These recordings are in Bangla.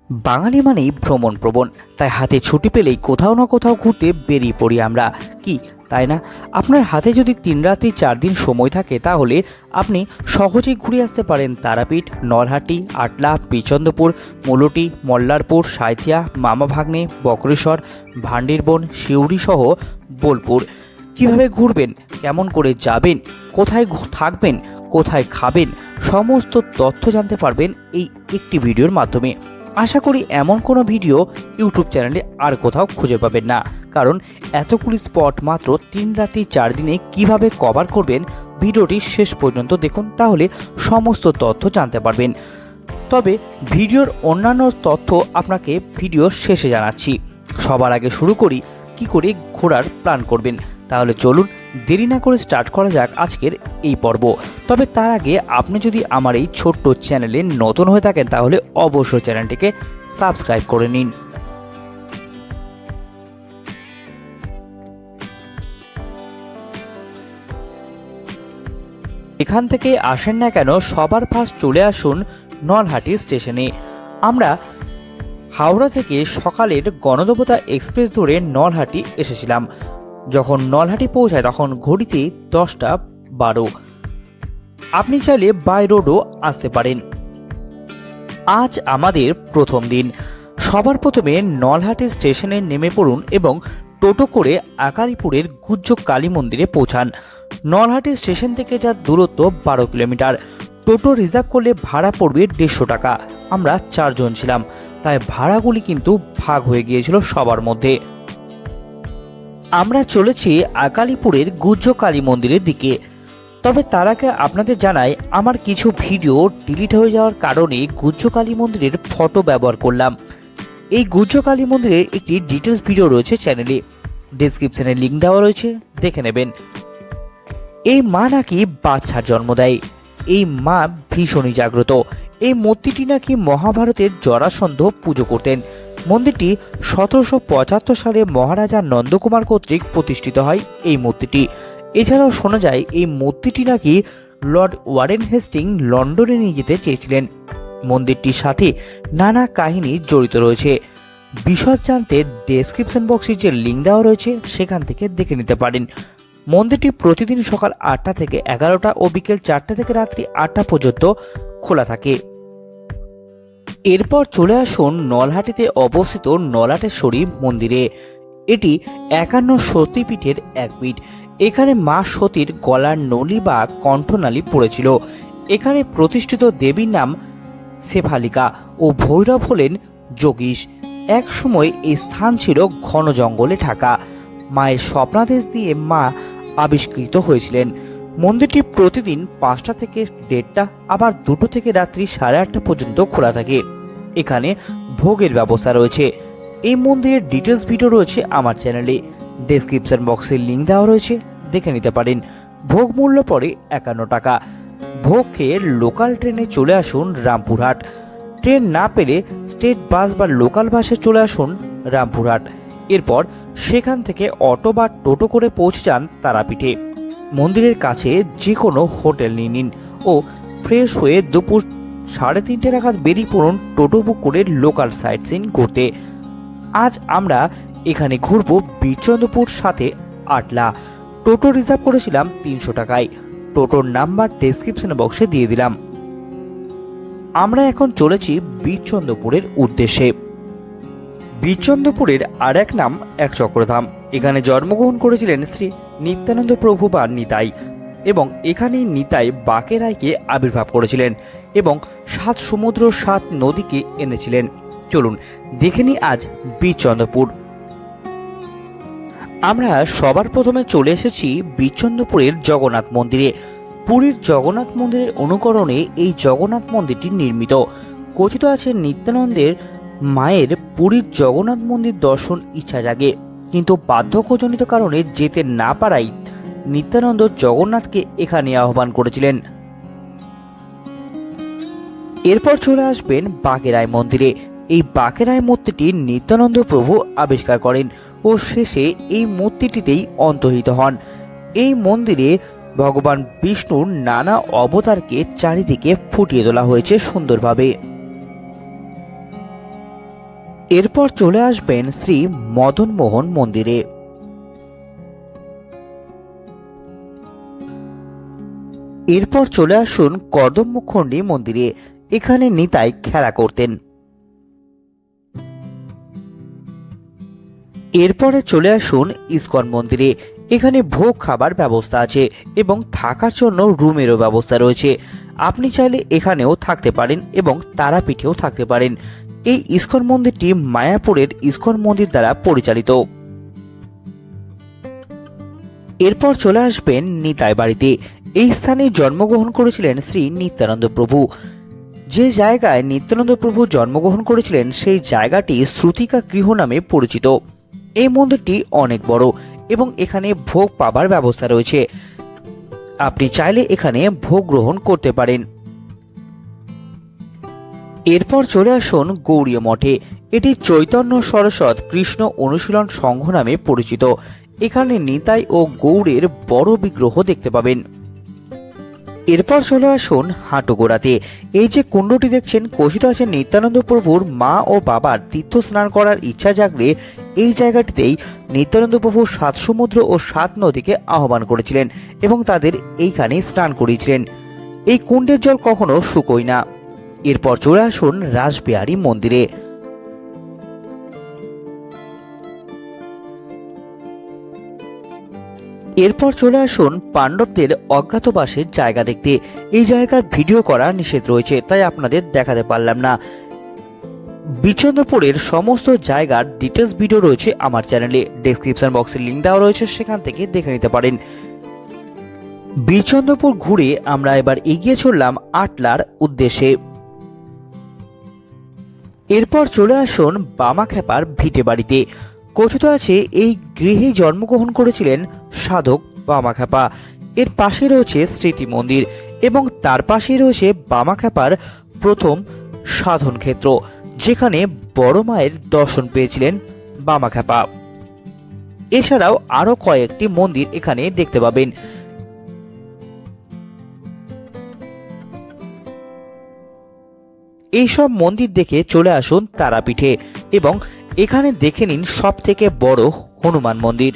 বাঙালি মানেই ভ্রমণপ্রবণ, তাই হাতে ছুটি পেলেই কোথাও না কোথাও ঘুরতে বেরিয়ে পড়ি আমরা, কি তাই না? আপনার হাতে যদি 3 রাত্রি 4 দিন সময় থাকে তাহলে আপনি সহজেই ঘুরে আসতে পারেন তারাপীঠ, নলহাটি, আটলা, বিচন্দ্রপুর, মূলটি, মল্লারপুর, সাঁইথিয়া, মামাভাগ্নে, বক্রেশ্বর, ভান্ডিরবন, সিউড়ি সহ বোলপুর। কিভাবে ঘুরবেন, কেমন করে যাবেন, কোথায় থাকবেন, কোথায় খাবেন, সমস্ত তথ্য জানতে পারবেন এই একটি ভিডিওর মাধ্যমে। আশা করি এমন কোনো ভিডিও ইউটিউব চ্যানেলে আর কোথাও খুঁজে পাবেন না, কারণ এতগুলি স্পট মাত্র 3 রাত্রি 4 দিনে কিভাবে কভার করবেন ভিডিওটি শেষ পর্যন্ত দেখুন, তাহলে সমস্ত তথ্য জানতে পারবেন। তবে ভিডিওর অন্যান্য তথ্য আপনাকে ভিডিওর শেষে জানাচ্ছি। সবার আগে শুরু করি কি করে ঘোরার প্ল্যান করবেন। তাহলে চলুন দেরি না করে স্টার্ট করা যাক আজকের এই পর্ব। তবে তার আগে আপনি যদি আমার এই ছোট্ট চ্যানেলে নতুন হয়ে থাকেন তাহলে অবশ্যই চ্যানেলটিকে সাবস্ক্রাইব করে নিন। এখান থেকে আসেন না কেন সবার ফার্স্ট চলে আসুন নলহাটি স্টেশনে। আমরা হাওড়া থেকে সকালের গণদেবতা এক্সপ্রেস ধরে নলহাটি এসেছিলাম। যখন নলহাটি পৌঁছায় তখন ঘড়িতে 10টা 12। আপনি চাইলে বাই রোডও আসতে পারেন। আজ আমাদের প্রথম দিন। সবার প্রথমে নলহাটি স্টেশনে নেমে পড়ুন এবং টোটো করে আকালিপুরের গুজ্জ কালী মন্দিরে পৌঁছান। নলহাটি স্টেশন থেকে যার দূরত্ব 12 কিলোমিটার। টোটো রিজার্ভ করলে ভাড়া পড়বে 150 টাকা। আমরা 4 জন ছিলাম, তাই ভাড়াগুলি কিন্তু ভাগ হয়ে গিয়েছিল সবার মধ্যে। আমরা চলেছি আকালিপুরের গুজ্জ কালী মন্দিরের দিকে। তবে তার আগে আপনাদের জানাই, আমার কিছু ভিডিও ডিলিট হয়ে যাওয়ার কারণে গুজ্জ কালী মন্দিরের ফটো ব্যবহার করলাম। এই গুজ্জ কালী মন্দিরের একটি ডিটেলস ভিডিও রয়েছে চ্যানেলে, ডেসক্রিপশনে লিঙ্ক দেওয়া রয়েছে, দেখে নেবেন। এই মা নাকি বাচ্চার জন্ম দেয়। এই মা ভীষণই জাগ্রত। এই মূর্তিটি নাকি মহাভারতের জরাসন্ধ পুজো করতেন। মন্দিরটি 1775 সালে মহারাজা নন্দকুমার কর্তৃক প্রতিষ্ঠিত হয় এই মূর্তিটি। এছাড়াও শোনা যায় এই মূর্তিটি নাকি লর্ড ওয়ারেন হেস্টিং লন্ডনে নিয়ে যেতে চেয়েছিলেন। মন্দিরটির সাথে নানা কাহিনী জড়িত রয়েছে। বিশদ জানতে ডেসক্রিপশন বক্সে যে লিঙ্ক দেওয়া রয়েছে সেখান থেকে দেখে নিতে পারেন। মন্দিরটি প্রতিদিন সকাল 8টা থেকে 11টা ও বিকেল 4টা থেকে রাত্রি 8টা পর্যন্ত খোলা থাকে। এরপর চলে আসুন নলহাটিতে অবস্থিত নলাটেশ্বরী মন্দিরে। এটি 51 সতীপীঠের এক পীঠ। এখানে মা সতীর গলার নলি বা কণ্ঠনালী পড়েছিল। এখানে প্রতিষ্ঠিত দেবীর নাম শেফালিকা ও ভৈরব হলেন যোগীশ। এক সময় এই স্থান ছিল ঘন জঙ্গলে ঢাকা। মায়ের স্বপ্নাদেশ দিয়ে মা আবিষ্কৃত হয়েছিলেন। মন্দিরটি প্রতিদিন 5টা থেকে 1:30, আবার 2টো থেকে রাত্রি 8:30 পর্যন্ত খোলা থাকে। এখানে ভোগের ব্যবস্থা রয়েছে। এই মন্দিরের ডিটেলস ভিডিও রয়েছে আমার চ্যানেলে, ডেসক্রিপশন বক্সে লিঙ্ক দেওয়া রয়েছে, দেখে নিতে পারেন। ভোগ মূল্য পড়ে 51 টাকা। ভোগ খেয়ে লোকাল ট্রেনে চলে আসুন রামপুরহাট। ট্রেন না পেলে স্টেট বাস বা লোকাল বাসে চলে আসুন রামপুরহাট। এরপর সেখান থেকে অটো বা টোটো করে পৌঁছে যান তারাপীঠে। মন্দিরের কাছে যে কোনো হোটেল নিয়ে নিন ও ফ্রেশ হয়ে দুপুর 3:30 নাগাদ বেরিয়ে পড়ুন টোটো বুক করে লোকাল সাইট সিন ঘুরতে। আজ আমরা এখানে ঘুরবো বিচন্দ্রপুর সাথে আটলা। টোটো রিজার্ভ করেছিলাম 300 টাকায়। টোটোর নাম্বার ডেসক্রিপশন বক্সে দিয়ে দিলাম। আমরা এখন চলেছি বিচন্দ্রপুরের উদ্দেশ্যে। বিচন্দ্রপুরের আর এক নাম এক চক্রধাম। এখানে জন্মগ্রহণ করেছিলেন শ্রী নিত্যানন্দ প্রভু বা নিতাই, এবং এখানেই নিতাই বাঁকেরাইকে আবির্ভাব করেছিলেন এবং 7 সমুদ্র 7 নদীকে এনেছিলেন। চলুন দেখে নিই আজ বিচন্দ্রপুর। আমরা সবার প্রথমে চলে এসেছি বিচন্দ্রপুরের জগন্নাথ মন্দিরে। পুরীর জগন্নাথ মন্দিরের অনুকরণে এই জগন্নাথ মন্দিরটি নির্মিত। কথিত আছে নিত্যানন্দের মায়ের পুরীর জগন্নাথ মন্দির দর্শন ইচ্ছা জাগে, কিন্তু বার্ধক্যজনিত কারণে যেতে না পারায় নিত্যানন্দ জগন্নাথকে এখানে আহ্বান করেছিলেন। এরপর চলে আসবেন বাঁকেরাই মন্দিরে। এই বাঁকেরাই মূর্তিটি নিত্যানন্দ প্রভু আবিষ্কার করেন ও শেষে এই মূর্তিটিতেই অন্তর্হিত হন। এই মন্দিরে ভগবান বিষ্ণুর নানা অবতারকে চারিদিকে ফুটিয়ে তোলা হয়েছে সুন্দরভাবে। এরপর চলে আসবেন শ্রী মদন মোহন মন্দিরে। এরপর চলে আসুন কদম্বখণ্ডী মন্দিরে। এখানে নিতাই খেলা করতেন। এরপরে চলে আসুন ইসকন মন্দিরে। এখানে ভোগ খাবার ব্যবস্থা আছে এবং থাকার জন্য রুমেরও ব্যবস্থা রয়েছে। আপনি চাইলে এখানেও থাকতে পারেন এবং তারাপীঠেও থাকতে পারেন। এই ইসকন মন্দিরটি মায়াপুরের ইসকন মন্দির দ্বারা পরিচালিত। এরপর চলে আসবেন নিতাই বাড়িতে। এই স্থানে জন্মগ্রহণ করেছিলেন শ্রী নিত্যানন্দ প্রভু। যে জায়গায় নিত্যানন্দ প্রভু জন্মগ্রহণ করেছিলেন সেই জায়গাটি শ্রুতিকা গৃহ নামে পরিচিত। এই মন্দিরটি অনেক বড় এবং এখানে ভোগ পাবার ব্যবস্থা রয়েছে। আপনি চাইলে এখানে ভোগ গ্রহণ করতে পারেন। এরপর চলে আসুন গৌড়ীয় মঠে। এটি চৈতন্য সরস্বত কৃষ্ণ অনুশীলন সংঘ নামে পরিচিত। এখানে নিতাই ও গৌড়ের বড় বিগ্রহ দেখতে পাবেন। এরপর চলে আসুন হাঁটুগোড়াতে। এই যে কুণ্ডটি দেখছেন, কথিত আছে নিত্যানন্দ প্রভুর মা ও বাবার তীর্থ স্নান করার ইচ্ছা জাগলে এই জায়গাটিতেই নিত্যানন্দ প্রভু 7 সমুদ্র ও 7 নদীকে আহ্বান করেছিলেন এবং তাদের এইখানে স্নান করিয়েছিলেন। এই কুণ্ডের জল কখনো শুকোয় না। এরপর চলে আসুন রাসবিহারী মন্দিরে। এরপর চলে আসুন পাণ্ডবদের অজ্ঞাতবাসের জায়গা দেখতে। এই জায়গার ভিডিও করা নিষেধ রয়েছে, তাই আপনাদের দেখাতে পারলাম না। বিচন্দ্রপুরের সমস্ত জায়গার ডিটেলস ভিডিও রয়েছে আমার চ্যানেলে, ডেসক্রিপশন বক্সে লিংক দেওয়া রয়েছে, সেখান থেকে দেখে নিতে পারেন। বিচন্দ্রপুর ঘুরে আমরা এবার এগিয়ে চললাম আটলার উদ্দেশ্যে। এরপর চলে আসুন বামাখ্যাপার ভিটে বাড়িতে। কথিত আছে এই গৃহে জন্মগ্রহণ করেছিলেন সাধক বামাখ্যাপা। এর পাশে রয়েছে স্মৃতি মন্দির এবং তার পাশে রয়েছে বামাখ্যাপার প্রথম সাধন ক্ষেত্র, যেখানে বড় মায়ের দর্শন পেয়েছিলেন বামাখ্যাপা। এছাড়াও আরো কয়েকটি মন্দির এখানে দেখতে পাবেন। এইসব মন্দির দেখে চলে আসুন তারাপীঠে এবং এখানে দেখে নিন সব থেকে বড় হনুমান মন্দির।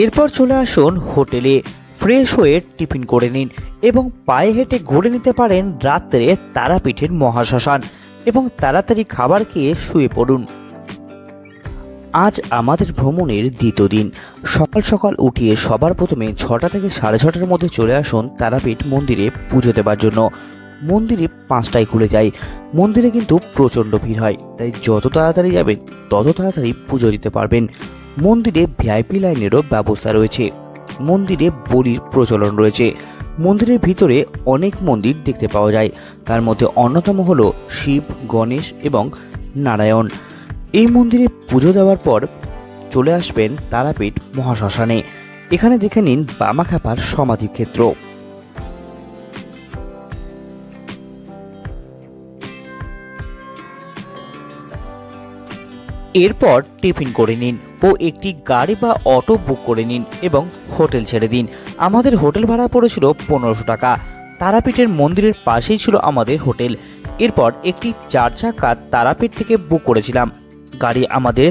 এরপর চলে আসুন হোটেলে। ফ্রেশ হয়ে টিফিন করে নিন এবং পায়ে হেঁটে ঘুরে নিতে পারেন রাত্রে তারাপীঠের মহাশ্মশান এবং তাড়াতাড়ি খাবার খেয়ে শুয়ে পড়ুন। আজ আমাদের ভ্রমণের দ্বিতীয় দিন। সকাল সকাল উঠিয়ে সবার প্রথমে 6টা থেকে 6:30টার মধ্যে চলে আসুন তারাপীঠ মন্দিরে পুজো দেবার জন্য। মন্দিরে 5টায় খুলে যায়। মন্দিরে কিন্তু প্রচণ্ড ভিড় হয়, তাই যত তাড়াতাড়ি যাবেন তত তাড়াতাড়ি পুজো দিতে পারবেন। মন্দিরে ভিআইপি লাইনেরও ব্যবস্থা রয়েছে। মন্দিরে বলির প্রচলন রয়েছে। মন্দিরের ভিতরে অনেক মন্দির দেখতে পাওয়া যায়, তার মধ্যে অন্যতম হল শিব, গণেশ এবং নারায়ণ। এই মন্দিরে পুজো দেওয়ার পর চলে আসবেন তারাপীঠ মহাশ্মশানে। এখানে দেখে নিন বামাখ্যাপার সমাধিক্ষেত্র। এরপর টিফিন করে নিন ও একটি গাড়ি বা অটো বুক করে নিন এবং হোটেল ছেড়ে দিন। আমাদের হোটেল ভাড়া পড়েছিল 1500 টাকা। তারাপীঠের মন্দিরের পাশেই ছিল আমাদের হোটেল। এরপর একটি 4 চাকা তারাপীঠ থেকে বুক করেছিলাম। গাড়ি আমাদের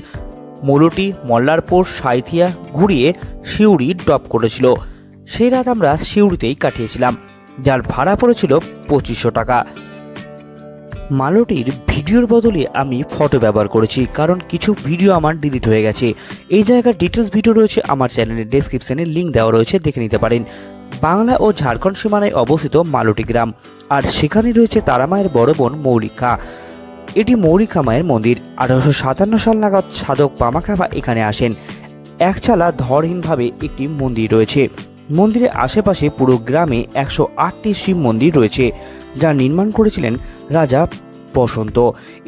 মৌলটি, মল্লারপুর, সাঁইথিয়া ঘুরিয়ে সিউড়ি ড্রপ করেছিল। সেই রাত আমরা সিউড়িতেই কাটিয়েছিলাম, যার ভাড়া পড়েছিল 2500 টাকা। মালটির ভিডিওর বদলে আমি ফটো ব্যবহার করেছি, কারণ কিছু ভিডিও আমার ডিলিট হয়ে গেছে। এই জায়গার ডিটেলস ভিডিও রয়েছে আমার চ্যানেলের ডেসক্রিপশনে, লিঙ্ক দেওয়া রয়েছে, দেখে নিতে পারেন। বাংলা ও ঝাড়খণ্ড সীমানায় অবস্থিত মালটি গ্রাম, আর সেখানে রয়েছে তারামায়ের বড় বোন মৌলিকা। এটি মৌলিকা মায়ের মন্দির। 1857 সাল নাগাদ সাধক বামাখ্যাপা এখানে আসেন। একচালা ধরহীনভাবে একটি মন্দির রয়েছে। মন্দিরের আশেপাশে পুরো গ্রামে 108টি শিব মন্দির রয়েছে, যা নির্মাণ করেছিলেন রাজা বসন্ত।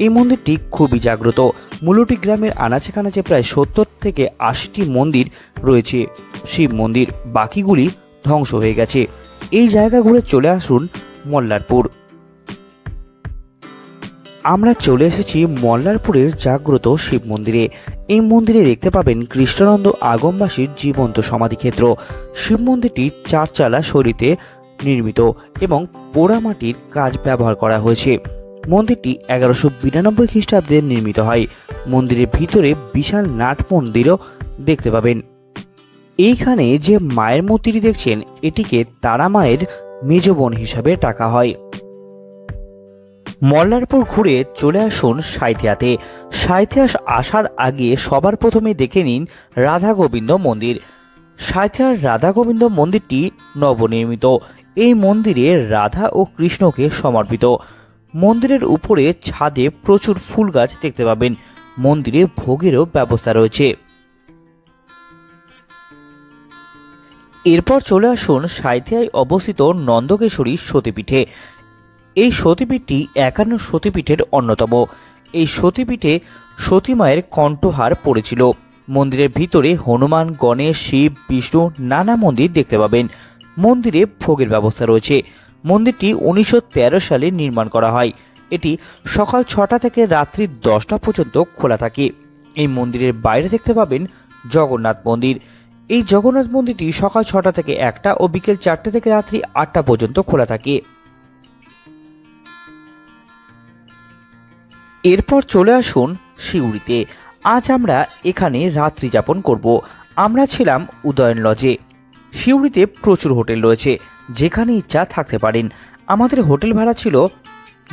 এই মন্দিরটি খুবই জাগ্রত। মূলটি গ্রামের আনাচে কানাচে প্রায় 70 থেকে 80টি মন্দির রয়েছে শিব মন্দির, বাকিগুলি ধ্বংস হয়ে গেছে। এই জায়গা ঘুরে চলে আসুন মল্লারপুর। আমরা চলে এসেছি মল্লারপুরের জাগ্রত শিব মন্দিরে। এই মন্দিরে দেখতে পাবেন কৃষ্ণানন্দ আগমবাসীর জীবন্ত সমাধিক্ষেত্র। শিব মন্দিরটি 4 চালা শৈলীতে নির্মিত এবং পোড়ামাটির কাজ ব্যবহার করা হয়েছে। মন্দিরটি 1192 খ্রিস্টাব্দে নির্মিত হয়। মন্দিরের ভিতরে বিশাল নাট মন্দিরও দেখতে পাবেন। এইখানে যে মায়ের মূর্তিটি দেখছেন, এটিকে তারা মায়ের মেজ বোন হিসাবে ডাকা হয়। মল্লারপুর ঘুরে চলে আসুন সাঁইথিয়াতে। সাঁইথিয়া আসার আগে সবার প্রথমে দেখে নিন রাধা গোবিন্দ মন্দির। সাঁইথিয়ার রাধা গোবিন্দ মন্দিরটি নবনির্মিত। এই মন্দিরে রাধা ও কৃষ্ণকে সমর্পিত। মন্দিরের উপরে ছাদে প্রচুর ফুল গাছ দেখতে পাবেন। মন্দিরে ভোগেরও ব্যবস্থা রয়েছে। এরপর চলে আসুন সাঁইথিয়ায় অবস্থিত নন্দকেশ্বরী সতীপীঠে। এই সতীপীঠটি 51 সতীপীঠের অন্যতম। এই সতীপীঠে সতী মায়ের কণ্ঠহার পড়েছিল। মন্দিরের ভিতরে হনুমান, গণেশ, শিব, বিষ্ণু নানা মন্দির দেখতে পাবেন। মন্দিরে ভোগের ব্যবস্থা রয়েছে। মন্দিরটি 1913 সালে নির্মাণ করা হয়। এটি সকাল 6টা থেকে রাত্রি 10টা পর্যন্ত খোলা থাকে। এই মন্দিরের বাইরে দেখতে পাবেন জগন্নাথ মন্দির। এই জগন্নাথ মন্দিরটি সকাল 6টা থেকে 1টা ও বিকেল 4টে থেকে রাত্রি 8টা পর্যন্ত খোলা থাকে। এরপর চলে আসুন সিউড়িতে। আজ আমরা এখানে রাত্রি যাপন করব। আমরা ছিলাম উদয়ন লজে। সিউড়িতে প্রচুর হোটেল রয়েছে, যেখানে ইচ্ছা থাকতে পারেন। আমাদের হোটেল ভাড়া ছিল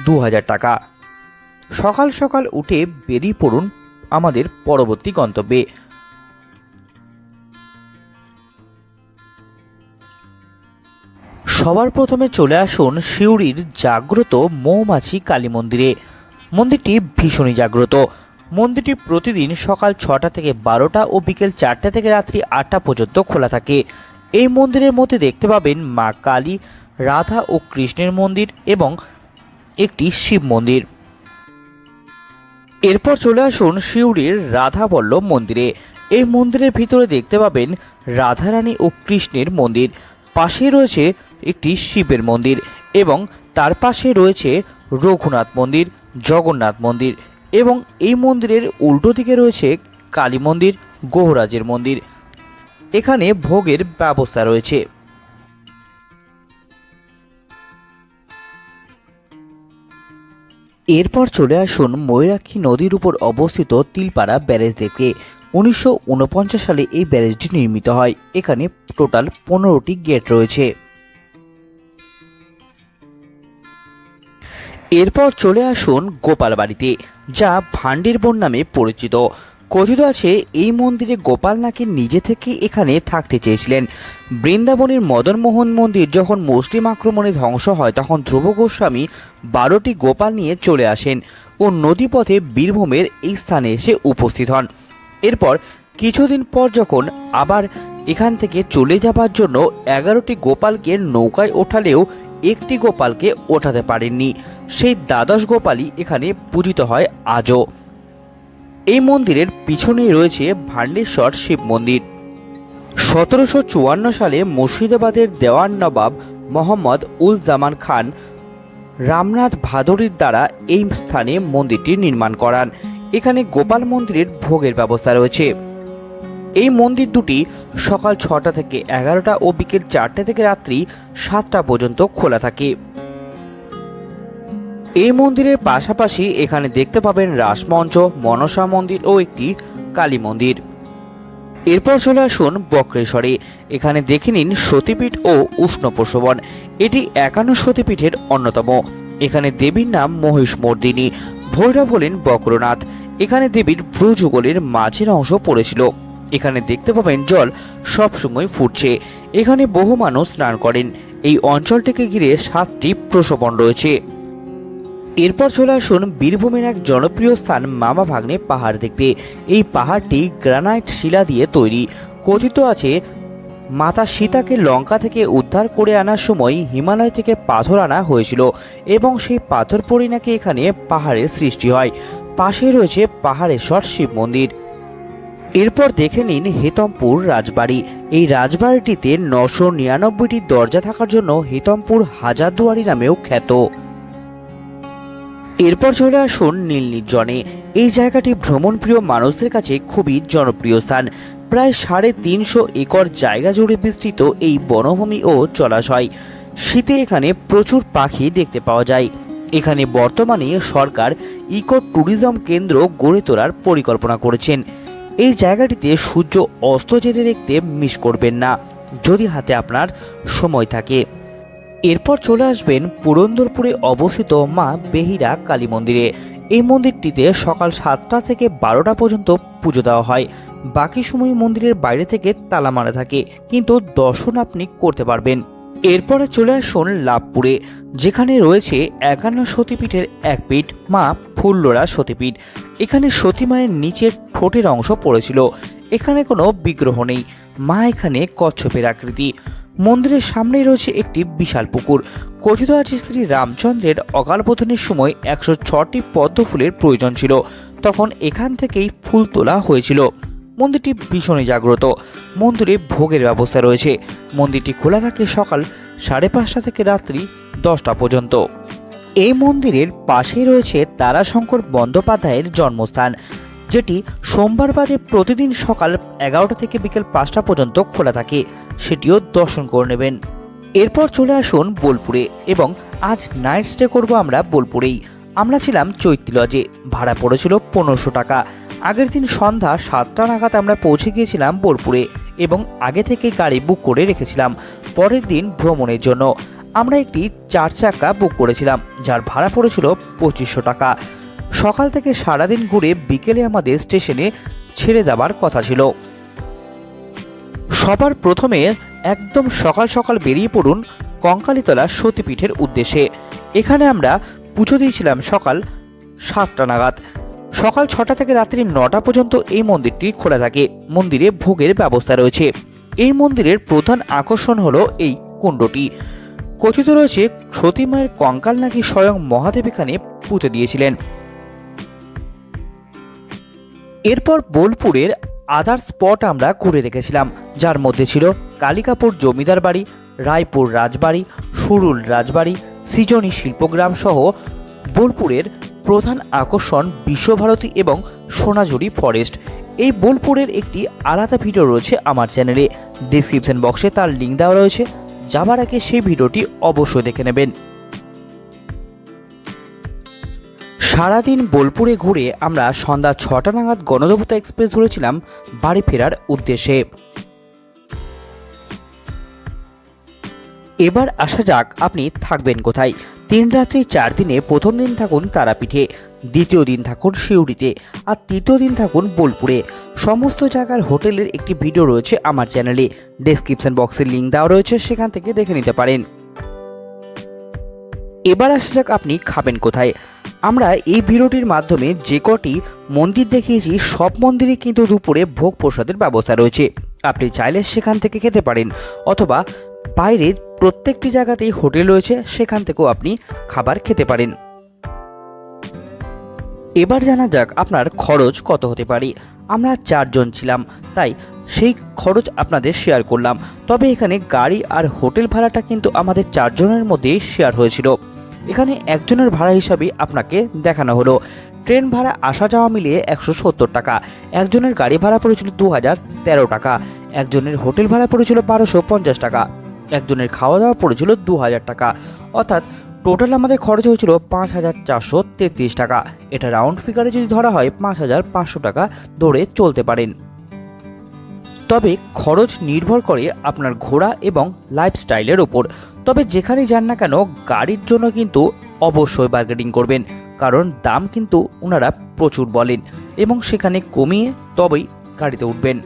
2000 টাকা। সকাল সকাল উঠে বেরিয়ে পড়ুন আমাদের পরবর্তী গন্তব্যে। সবার প্রথমে চলে আসুন সিউড়ির জাগ্রত মৌমাছি কালী মন্দিরে। মন্দিরটি ভীষণই জাগ্রত। মন্দিরটি প্রতিদিন সকাল 6টা থেকে 12টা ও বিকেল 4টা থেকে রাত্রি 8টা পর্যন্ত খোলা থাকে। এই মন্দিরের মধ্যে দেখতে পাবেন মা কালী, রাধা ও কৃষ্ণের মন্দির এবং একটি শিব মন্দির। এরপর চলে আসুন সিউড়ির রাধাবল্লভ মন্দিরে। এই মন্দিরের ভিতরে দেখতে পাবেন রাধারানী ও কৃষ্ণের মন্দির। পাশেই রয়েছে একটি শিবের মন্দির এবং তার পাশে রয়েছে রঘুনাথ মন্দির, জগন্নাথ মন্দির এবং এই মন্দিরের উল্টো দিকে রয়েছে কালী মন্দির, গৌরাজের মন্দির। এখানে ভোগের ব্যবস্থা রয়েছে। এরপর চলে আসুন ময়ূরাক্ষী নদীর উপর অবস্থিত তিলপাড়া ব্যারেজ দেখতে। 1949 সালে এই ব্যারেজটি নির্মিত হয়। এখানে টোটাল 15টি গেট রয়েছে। এরপর চলে আসুন গোপালবাড়িতে, যা ভান্ডের বন নামে পরিচিত। কথিত আছে এই মন্দিরে গোপাল নাকি নিজে থেকে এখানে থাকতে চেয়েছিলেন। বৃন্দাবনের মদনমোহন মন্দির যখন মুসলিম আক্রমণে ধ্বংস হয়, তখন ধ্রুব গোস্বামী 12টি গোপাল নিয়ে চলে আসেন ও নদীপথে বীরভূমের এই স্থানে এসে উপস্থিত হন। এরপর কিছুদিন পর যখন আবার এখান থেকে চলে যাবার জন্য 11টি গোপালকে নৌকায় ওঠালেও একটি গোপালকে ওঠাতে পারেননি। সেই দ্বাদশ গোপালই এখানে পূজিত হয় আজও। এই মন্দিরের পিছনেই রয়েছে ভান্ডেশ্বর শিব মন্দির। 1754 সালে মুর্শিদাবাদের দেওয়ান নবাব মোহাম্মদ উল জামান খান রামনাথ ভাদুরীর দ্বারা এই স্থানে মন্দিরটি নির্মাণ করান। এখানে গোপাল মন্দিরের ভোগের ব্যবস্থা রয়েছে। এই মন্দির দুটি সকাল 6টা থেকে 11টা ও বিকেল 4টে থেকে রাত্রি 7টা পর্যন্ত খোলা থাকে। এই মন্দিরের পাশাপাশি এখানে দেখতে পাবেন রাসমঞ্চ, মনসা মন্দির ও একটি কালী মন্দির। এরপর চলে আসুন বক্রেশ্বরে। এখানে দেখে নিন সতীপীঠ ও উষ্ণপ্রসবন। এটি 51 সতীপীঠের অন্যতম। এখানে দেবীর নাম মহিষমর্দিনী, ভৈরব হলেন বক্রনাথ। এখানে দেবীর ভ্রুযুগলের মাঝের অংশ পড়েছিল। এখানে দেখতে পাবেন জল সবসময় ফুটছে। এখানে বহু মানুষ স্নান করেন। এই অঞ্চলটিকে ঘিরে 7টি প্রসবন রয়েছে। এরপর চলে আসুন বীরভূমের এক জনপ্রিয় স্থান মামা ভাগ্নে পাহাড় দেখতে। এই পাহাড়টি গ্রানাইট শিলা দিয়ে তৈরি। কথিত আছে মাতা সীতাকে লঙ্কা থেকে উদ্ধার করে আনার সময় হিমালয় থেকে পাথর আনা হয়েছিল এবং সেই পাথর পড়ে নাকি এখানে পাহাড়ের সৃষ্টি হয়। পাশে রয়েছে পাহাড়েশ্বর শিব মন্দির। এরপর দেখে নিন হেতমপুর রাজবাড়ি। এই রাজবাড়িটিতে 999টি দরজা থাকার জন্য হেতমপুর হাজারদুয়ারি নামেও খ্যাত। এরপর চলে আসুন নীল নির্জনে। এই জায়গাটি ভ্রমণপ্রিয় মানুষদের কাছে খুবই জনপ্রিয় স্থান। প্রায় 350 একর জায়গা জুড়ে বিস্তৃত এই বনভূমি ও জলাশয়। শীতে এখানে প্রচুর পাখি দেখতে পাওয়া যায়। এখানে বর্তমানে সরকার ইকো ট্যুরিজম কেন্দ্র গড়ে তোলার পরিকল্পনা করেছেন। এই জায়গাটিতে সূর্য অস্ত যেতে দেখতে মিস করবেন না, যদি হাতে আপনার সময় থাকে। এরপর চলে আসবেন পুরন্দরপুরে অবস্থিত মা বেহিরা কালী মন্দিরে। এই মন্দিরটিতে সকাল 7টা থেকে 12টা পর্যন্ত পুজো দেওয়া হয়। বাকি সময় মন্দিরের বাইরে থেকে তালা মারা থাকে, কিন্তু দর্শন আপনি করতে পারবেন। এরপরে চলে আসুন লাভপুরে, যেখানে রয়েছে 51 সতীপীঠের এক পীঠ মা ফুল্লরা সতীপীঠ। এখানে সতী মায়ের নিচের ঠোঁটের অংশ পড়েছিল। এখানে কোনো বিগ্রহ নেই, মা এখানে কচ্ছপের আকৃতি। মন্দিরের সামনেই রয়েছে একটি বিশাল পুকুর। কথিত আছে শ্রী রামচন্দ্রের অকালবোধনের সময় 106টি পদ্ম ফুলের প্রয়োজন ছিল, তখন এখান থেকেই ফুল তোলা হয়েছিল। মন্দিরটি ভীষণই জাগ্রত। মন্দিরে ভোগের ব্যবস্থা রয়েছে। মন্দিরটি খোলা থাকে সকাল 5:30 থেকে রাত্রি 10টা পর্যন্ত। এই মন্দিরের পাশেই রয়েছে তারাশঙ্কর বন্দ্যোপাধ্যায়ের জন্মস্থান, যেটি সোমবার বাদে প্রতিদিন সকাল 11টা থেকে বিকেল 5টা পর্যন্ত খোলা থাকে, সেটিও দর্শন করে নেবেন। এরপর চলে আসুন বোলপুরে, এবং আজ নাইট স্টে করবো আমরা বোলপুরেই। আমরা ছিলাম চৈত্রী লজে, ভাড়া পড়েছিল 1500 টাকা। আগের দিন সন্ধ্যা 7টা নাগাদ আমরা পৌঁছে গিয়েছিলাম বোলপুরে, এবং আগে থেকে গাড়ি বুক করে রেখেছিলাম পরের দিন ভ্রমণের জন্য। আমরা একটি 4 চাকা বুক করেছিলাম, যার ভাড়া পড়েছিল 2500 টাকা। সকাল থেকে সারাদিন ঘুরে বিকেলে আমাদের স্টেশনে ছেড়ে দেওয়ার কথা ছিল। সবার প্রথমে একদম সকাল সকাল বেরিয়ে পড়ুন কঙ্কালীতলা সতীপীঠের উদ্দেশ্যে। এখানে আমরা পুজো দিয়েছিলাম সকাল 7টা নাগাদ। সকাল 6টা থেকে রাত্রি 9টা পর্যন্ত এই মন্দিরটি খোলা থাকে। মন্দিরে ভোগের ব্যবস্থা রয়েছে। এই মন্দিরের প্রধান আকর্ষণ হলো এই কুণ্ডটি। কথিত রয়েছে সতী মায়ের কঙ্কাল নাকি স্বয়ং মহাদেব এখানে পুঁতে দিয়েছিলেন। এরপর বোলপুরের আদার স্পট আমরা ঘুরে দেখেছিলাম, যার মধ্যে ছিল কালিকাপুর জমিদার বাড়ি, রায়পুর রাজবাড়ি, সুরুল রাজবাড়ি, সৃজনী শিল্পগ্রাম সহ বোলপুরের প্রধান আকর্ষণ বিশ্বভারতী এবং সোনাঝুরি ফরেস্ট। এই বোলপুরের একটি আলাদা ভিডিও রয়েছে আমার চ্যানেলে, ডিসক্রিপশন বক্সে তার লিঙ্ক দেওয়া রয়েছে। যাবার আগে সেই ভিডিওটি অবশ্যই দেখে নেবেন। সারাদিন বোলপুরে ঘুরে আমরা সন্ধ্যা 6টা নাগাদ গণদেবতা এক্সপ্রেস ধরেছিলাম বাড়ি ফেরার উদ্দেশ্যে। এবার আসা যাক আপনি থাকবেন কোথায়। 3 রাত্রি 4 দিনে প্রথম দিন থাকুন তারাপীঠে, দ্বিতীয় দিন থাকুন সিউড়িতে, আর তৃতীয় দিন থাকুন বোলপুরে। সমস্ত জায়গার হোটেলের একটি ভিডিও রয়েছে আমার চ্যানেলে, ডেসক্রিপশন বক্সে লিঙ্ক দেওয়া রয়েছে, সেখান থেকে দেখে নিতে পারেন। এবার আসা যাক আপনি খাবেন কোথায়। আমরা এই ভিডিওটির মাধ্যমে যে কটি মন্দির দেখিয়েছি সব মন্দিরে কিন্তু দুপুরে ভোগ প্রসাদের ব্যবস্থা রয়েছে। আপনি চাইলে সেখান থেকে খেতে পারেন, অথবা বাইরে প্রত্যেকটি জায়গাতেই হোটেল রয়েছে, সেখান থেকেও আপনি খাবার খেতে পারেন। এবার জানা যাক আপনার খরচ কত হতে পারে। আমরা 4 জন ছিলাম, তাই সেই খরচ আপনাদের শেয়ার করলাম। তবে এখানে গাড়ি আর হোটেল ভাড়াটা কিন্তু আমাদের 4 জনের মধ্যে শেয়ার হয়েছিল। এখানে একজনের ভাড়া হিসাবে আপনাকে দেখানো হলো। ট্রেন ভাড়া আসা যাওয়া মিলিয়ে 170 টাকা, একজনের গাড়ি ভাড়া পড়েছিল 2013 টাকা, একজনের হোটেল ভাড়া পড়েছিল 1250 টাকা, একজনের খাওয়া দাওয়া পড়েছিল 2000 টাকা। অর্থাৎ টোটাল আমাদের খরচ হয়েছিল 5433 টাকা। এটা রাউন্ড ফিগারে যদি ধরা হয় 5500 টাকা ধরে চলতে পারেন। তবে খরচ নির্ভর করে আপনার ঘোরা এবং লাইফস্টাইলের ওপর। তবে যেখানেই যান না কেন গাড়ির জন্য কিন্তু অবশ্যই বার্গেনিং করবেন, কারণ দাম কিন্তু ওনারা প্রচুর বলেন, এবং সেখানে কমিয়ে তবেই গাড়িতে উঠবেন।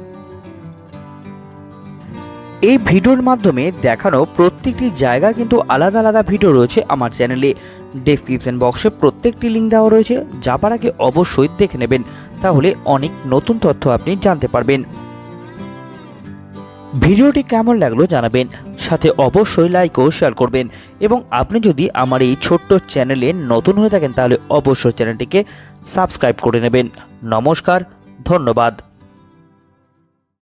এই ভিডিওর মাধ্যমে দেখানো প্রত্যেকটি জায়গার কিন্তু আলাদা আলাদা ভিডিও রয়েছে আমার চ্যানেলে, ডেসক্রিপশন বক্সে প্রত্যেকটি লিঙ্ক দেওয়া রয়েছে। যাবার আগে অবশ্যই দেখে নেবেন, তাহলে অনেক নতুন তথ্য আপনি জানতে পারবেন। ভিডিওটি কেমন লাগলো জানাবেন, সাথে অবশ্যই লাইক ও শেয়ার করবেন। এবং আপনি যদি আমার এই ছোট্ট চ্যানেলে নতুন হয়ে থাকেন তাহলে অবশ্যই চ্যানেলটিকে সাবস্ক্রাইব করে নেবেন। নমস্কার, ধন্যবাদ।